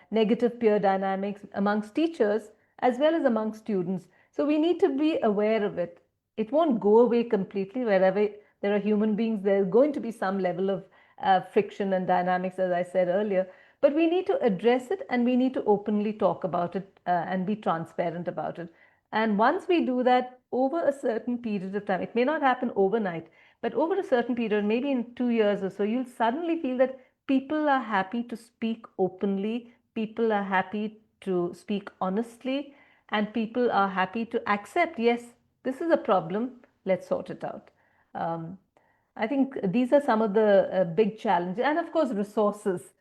negative peer dynamics amongst teachers as well as among students. So we need to be aware of it. It won't go away completely. Wherever there are human beings, there's going to be some level of friction and dynamics, as I said earlier. But we need to address it, and we need to openly talk about it and be transparent about it. And once we do that over a certain period of time, it may not happen overnight, but over a certain period, maybe in 2 years or so, you'll suddenly feel that people are happy to speak openly, people are happy to speak honestly, and people are happy to accept, yes, this is a problem, let's sort it out. Um, I think these are some of the big challenges. And of course, resources.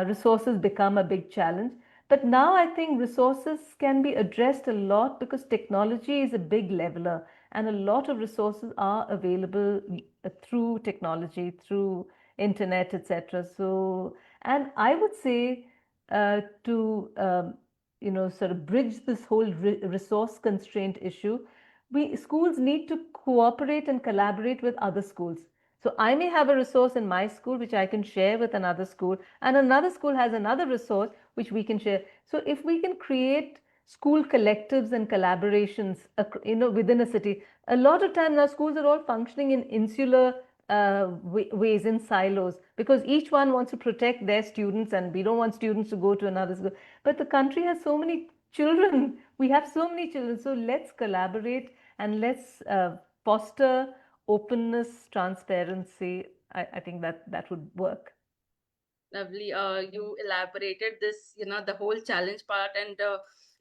Resources become a big challenge. But now I think resources can be addressed a lot because technology is a big leveler. and a lot of resources are available through technology, through internet, etc. So, and I would say to sort of bridge this whole resource constraint issue, we schools need to cooperate and collaborate with other schools. So I may have a resource in my school which I can share with another school, and another school has another resource which we can share. So if we can create school collectives and collaborations, within a city, a lot of time now schools are all functioning in insular ways, in silos, because each one wants to protect their students, and we don't want students to go to another school. But the country has so many children. We have so many children. So let's collaborate and let's foster openness, transparency. I think that would work. Lovely. You elaborated this, the whole challenge part, and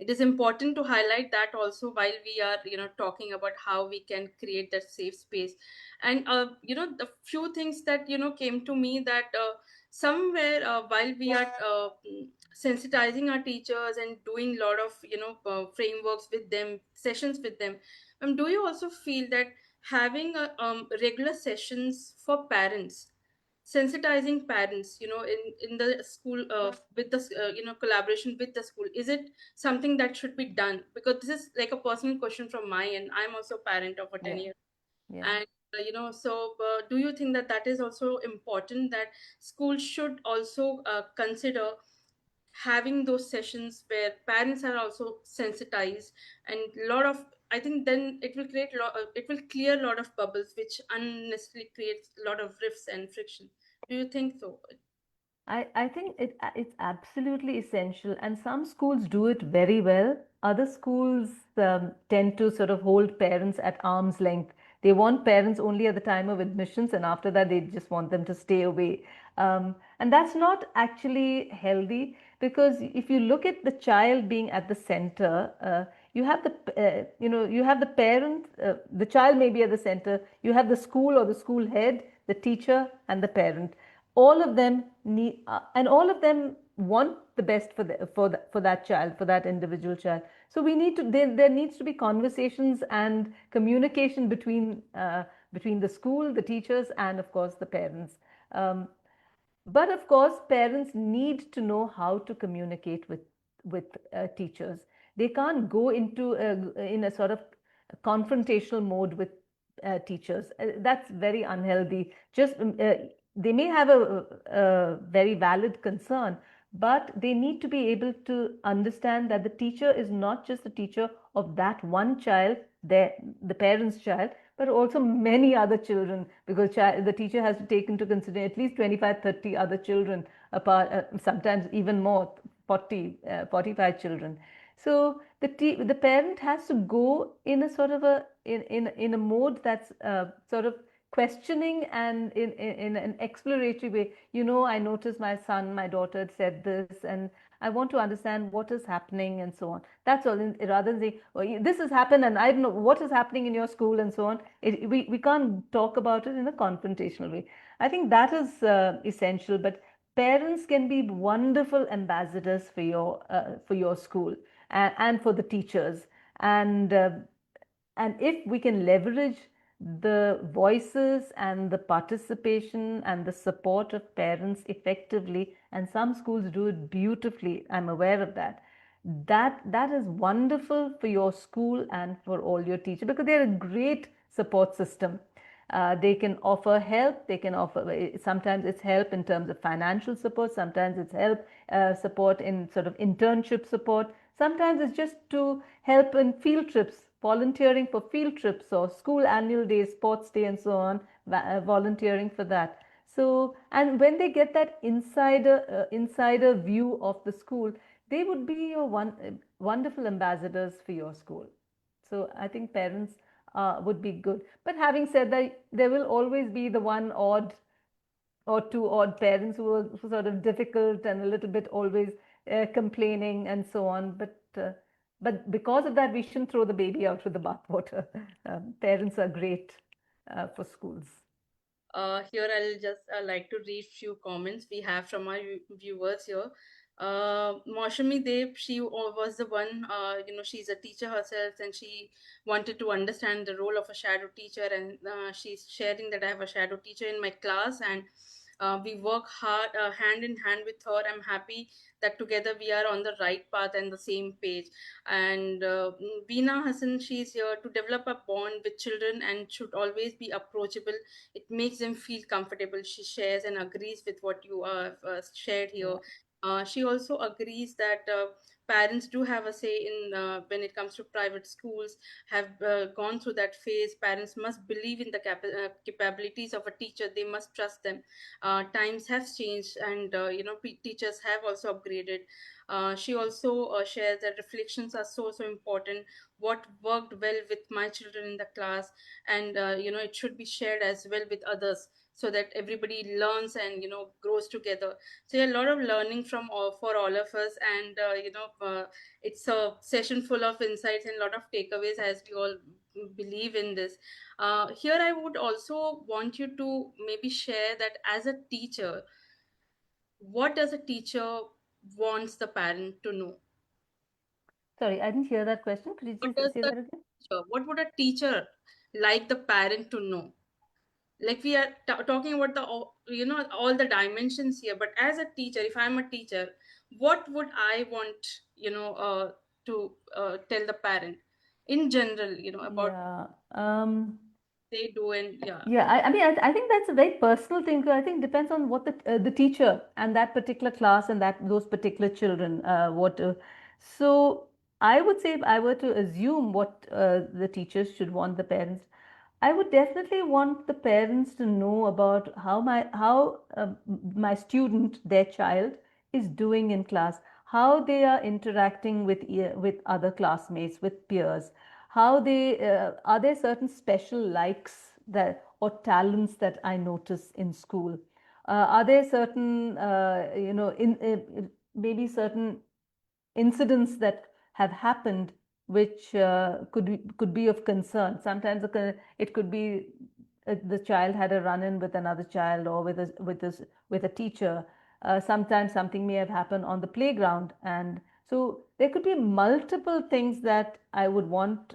it is important to highlight that also while we are, talking about how we can create that safe space. And the few things that came to me, that somewhere while we are sensitizing our teachers and doing a lot of frameworks with them, sessions with them, do you also feel that having regular sessions for parents, sensitizing parents, in the school, with the collaboration with the school, is it something that should be done? Because this is like a personal question from my end. I'm also a parent of a Yeah, 10-year, yeah. and so do you think that that is also important, that schools should also consider having those sessions where parents are also sensitized, and a lot of, I think then it will it will clear a lot of bubbles which unnecessarily creates a lot of rifts and friction. Do you think so? I think it's absolutely essential, and some schools do it very well. Other schools tend to sort of hold parents at arm's length. They want parents only at the time of admissions, and after that, they just want them to stay away. And that's not actually healthy, because if you look at the child being at the center, you have the parent, the child may be at the center. You have the school or the school head, the teacher, and the parent. All of them need, and all of them want the best for that child, for that individual child. So we need to, there needs to be conversations and communication between the school, the teachers, and of course the parents. um, but of course, parents need to know how to communicate with teachers. They can't go into in a sort of confrontational mode with teachers. That's very unhealthy. Just they may have a very valid concern, but they need to be able to understand that the teacher is not just the teacher of that one child, the parent's child, but also many other children, because the teacher has to take into consideration at least 25, 30 other children, apart, sometimes even more, 40, 45 children. So the parent has to go in a sort of in a mode that's sort of questioning, and in an exploratory way. I noticed my son, my daughter had said this, and I want to understand what is happening, and so on. That's all. Rather than saying, oh, this has happened and I don't know what is happening in your school, and so on. We can't talk about it in a confrontational way. I think that is essential. But parents can be wonderful ambassadors for your school, and for the teachers. And uh, and if we can leverage the voices and the participation and the support of parents effectively, and some schools do it beautifully, I'm aware of that, that is wonderful for your school and for all your teachers, because they're a great support system. They can offer help. They can offer, sometimes it's help in terms of financial support, sometimes it's help, support in sort of internship support, sometimes it's just to help in field trips, volunteering for field trips or school annual days, sports day, and so on, volunteering for that. So, and when they get that insider view of the school, they would be your wonderful ambassadors for your school. So I think parents would be good. But having said that, there will always be the one odd or two odd parents who are sort of difficult and a little bit always complaining and so on. But because of that, we shouldn't throw the baby out with the bathwater. Parents are great for schools. Here I'll just like to read few comments we have from our viewers here. Maushami Dev, she was the one, she's a teacher herself, and she wanted to understand the role of a shadow teacher. And she's sharing that I have a shadow teacher in my class, and we work hard, hand in hand with her. I'm happy that together we are on the right path and the same page. And Veena Hassan, she's here to develop a bond with children and should always be approachable. It makes them feel comfortable. She shares and agrees with what you shared here. Yeah. She also agrees that parents do have a say in when it comes to private schools, have gone through that phase. Parents must believe in the capabilities of a teacher. They must trust them. Times have changed, and teachers have also upgraded. She also shares that reflections are so important. What worked well with my children in the class, and it should be shared as well with others, so that everybody learns and grows together. So yeah, a lot of learning from all, for all of us. And it's a session full of insights and a lot of takeaways, as we all believe in this. Here I would also want you to maybe share that as a teacher, what does a teacher wants the parent to know? Sorry, I didn't hear that question. Could you What just does say the that again? teacher, what would a teacher like the parent to know? Like we are talking about the all the dimensions here, but as a teacher, if I'm a teacher, what would I want to tell the parent in general, about Yeah. they do. And yeah. Yeah, I mean, I think that's a very personal thing. 'Cause I think it depends on what the teacher and that particular class and that those particular children. So I would say if I were to assume what the teachers should want the parents, I would definitely want the parents to know about how my student, their child, is doing in class, how they are interacting with other classmates, with peers, how they are there certain special likes that or talents that I notice in school. Are there certain in maybe certain incidents that have happened which could be of concern. Sometimes it could be the child had a run-in with another child or with a teacher. Sometimes something may have happened on the playground, and so there could be multiple things that I would want.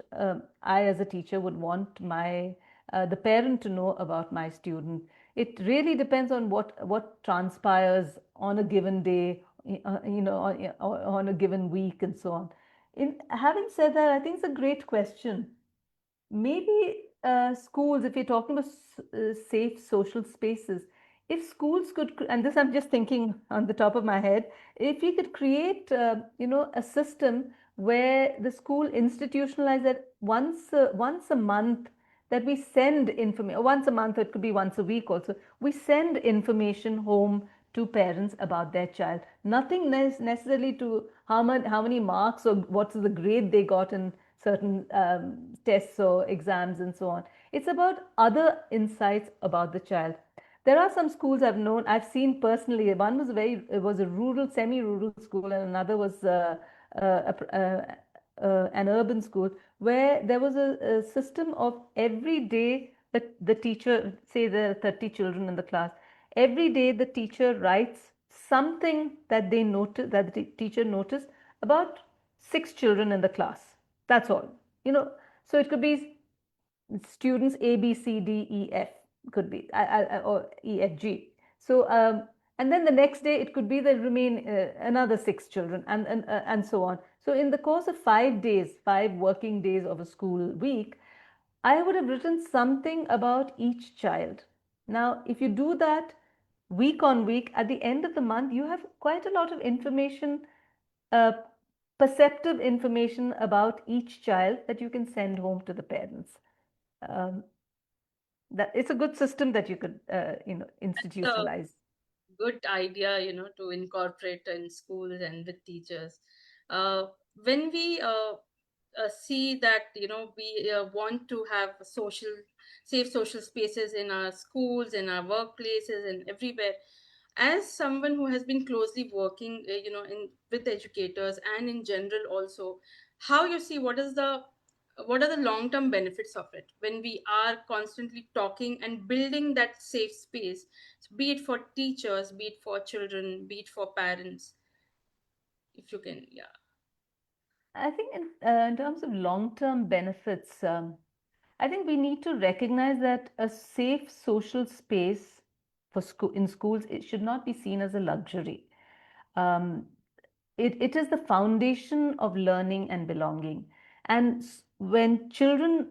I, as a teacher, would want my the parent to know about my student. It really depends on what transpires on a given day, on a given week and so on. In having said that, I think it's a great question. Maybe schools, if you're talking about safe social spaces, if schools could, and this I'm just thinking on the top of my head, if we could create, a system where the school institutionalize that once a month that we send information, once a month, it could be once a week also, we send information home to parents about their child. Nothing necessarily to how many marks or what's the grade they got in certain tests or exams and so on. It's about other insights about the child. There are some schools I've seen personally. One was it was a rural, semi-rural school, and another was an urban school where there was a system of every day that the teacher, say there are 30 children in the class, every day the teacher writes something that they notice that the teacher noticed about six children in the class. That's all. You know, so it could be students A, B, C, D, E, F, could be, or E, F, G. So, and then the next day it could be the remain another six children, and so on. So, in the course of 5 days, 5 working days of a school week, I would have written something about each child. Now, if you do that week on week, at the end of the month, you have quite a lot of information, uh, perceptive information about each child that you can send home to the parents. Um, that it's a good system that you could, That's a institutionalize. good idea, to incorporate in schools and with teachers. Uh, when we see that, we want to have safe social spaces in our schools, in our workplaces, and everywhere. As someone who has been closely working, in with educators and in general also, how you see what are the long term benefits of it when we are constantly talking and building that safe space, be it for teachers, be it for children, be it for parents? if you can, yeah. I think in terms of long-term benefits, I think we need to recognize that a safe social space for school in schools, it should not be seen as a luxury. Um, it is the foundation of learning and belonging. And when children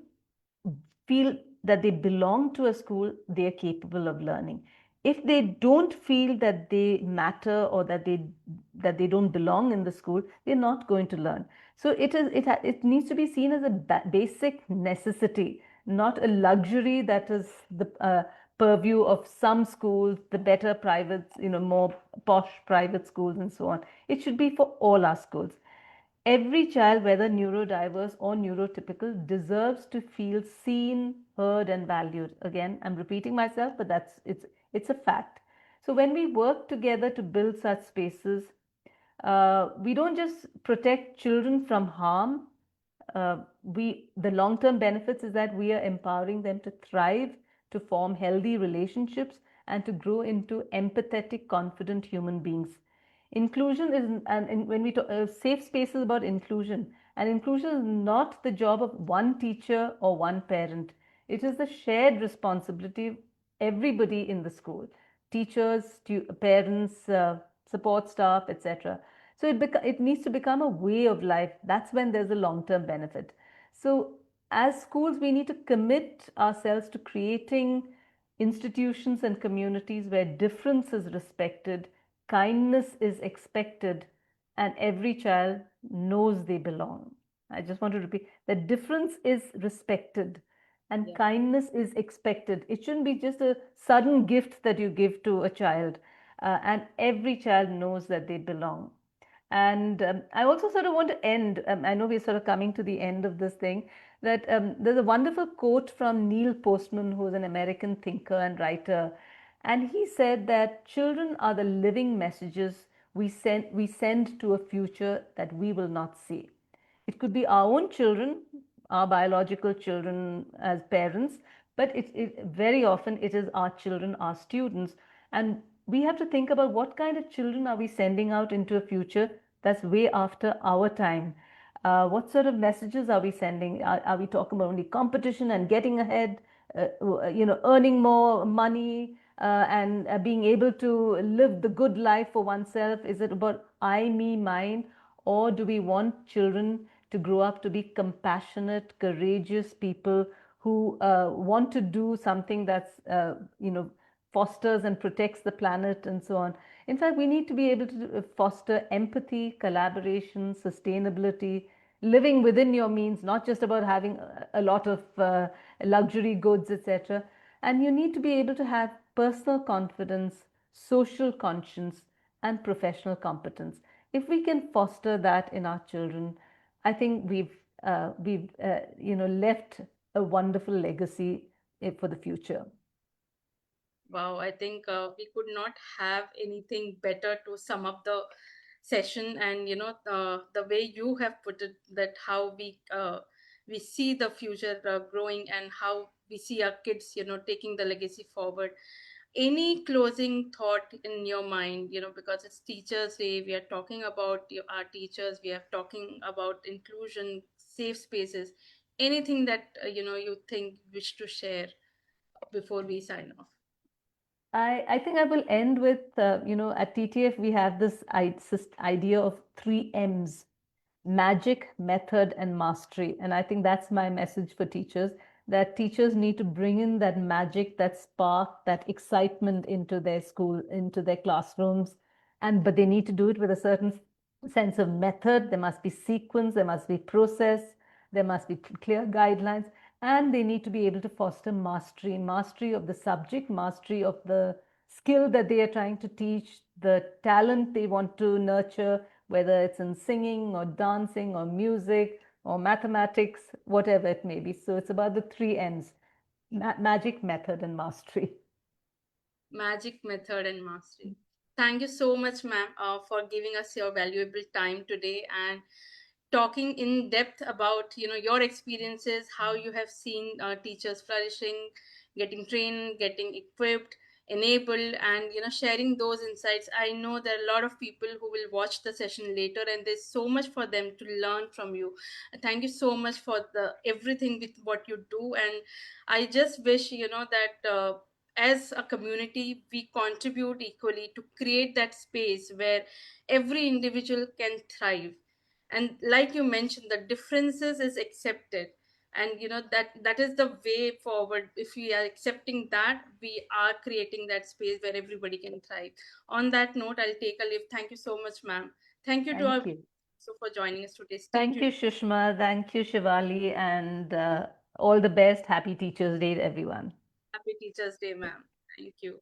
feel that they belong to a school, they are capable of learning. If they don't feel that they matter or that they don't belong in the school, they're not going to learn. So it needs to be seen as a basic necessity, not a luxury that is the purview of some schools, the better private, more posh private schools and so on. It should be for all our schools. Every child, whether neurodiverse or neurotypical, deserves to feel seen, heard, and valued. Again, I'm repeating myself, but it's a fact. So when we work together to build such spaces, we don't just protect children from harm. The long-term benefits is that we are empowering them to thrive, to form healthy relationships, and to grow into empathetic, confident human beings. Inclusion is, and when we talk, safe space is about inclusion, and inclusion is not the job of one teacher or one parent. It is the shared responsibility of everybody in the school: teachers, parents, support staff, etc. So it needs to become a way of life. That's when there's a long-term benefit. So as schools, we need to commit ourselves to creating institutions and communities where difference is respected, kindness is expected, and every child knows they belong. I just want to repeat that difference is respected and Yeah. kindness is expected. It shouldn't be just a sudden gift that you give to a child, and every child knows that they belong. And I also sort of want to end, I know we're sort of coming to the end of this thing, that there's a wonderful quote from Neil Postman, who's an American thinker and writer. And he said that children are the living messages we send to a future that we will not see. It could be our own children, our biological children as parents, but very often it is our children, our students. And we have to think about what kind of children are we sending out into a future that's way after our time. What sort of messages are we sending? Are we talking about only competition and getting ahead, earning more money, and being able to live the good life for oneself? Is it about I, me, mine? Or do we want children to grow up to be compassionate, courageous people who want to do something that's, fosters and protects the planet and so on? In fact, we need to be able to foster empathy, collaboration, sustainability, living within your means, not just about having a lot of luxury goods, etc. And you need to be able to have personal confidence, social conscience, and professional competence. If we can foster that in our children, I think we've left a wonderful legacy for the future. Wow, I think we could not have anything better to sum up the session. And the way you have put it, that how we see the future growing, and how we see our kids, taking the legacy forward. Any closing thought in your mind, because it's Teachers Day, we are talking about our teachers, we are talking about inclusion, safe spaces. Anything that you think wish to share before we sign off? I think I will end with, at TTF, we have this idea of three M's: magic, method, and mastery. And I think that's my message for teachers, that teachers need to bring in that magic, that spark, that excitement into their school, into their classrooms. But they need to do it with a certain sense of method. There must be sequence, there must be process, there must be clear guidelines, and they need to be able to foster mastery of the subject, mastery of the skill that they are trying to teach, the talent they want to nurture, whether it's in singing or dancing or music or mathematics, whatever it may be. So it's about the three M's: magic, method, and mastery. Magic, method, and mastery. Thank you so much, ma'am, for giving us your valuable time today and talking in depth about your experiences, how you have seen teachers flourishing, getting trained, getting equipped. enabled, and sharing those insights. I know there are a lot of people who will watch the session later, and there's so much for them to learn from you. Thank you so much for the everything with what you do. And I just wish that as a community we contribute equally to create that space where every individual can thrive. And like you mentioned, the differences is accepted, and that is the way forward. If we are accepting that, we are creating that space where everybody can thrive. On that note, I'll take a leave. Thank you so much, ma'am. Thank you to our Thank you. so for joining us today. Stay Thank tuned. you, Sushma. Thank you, Shivali. And all the best. Happy Teachers' Day, everyone. Happy Teachers Day, ma'am. Thank you.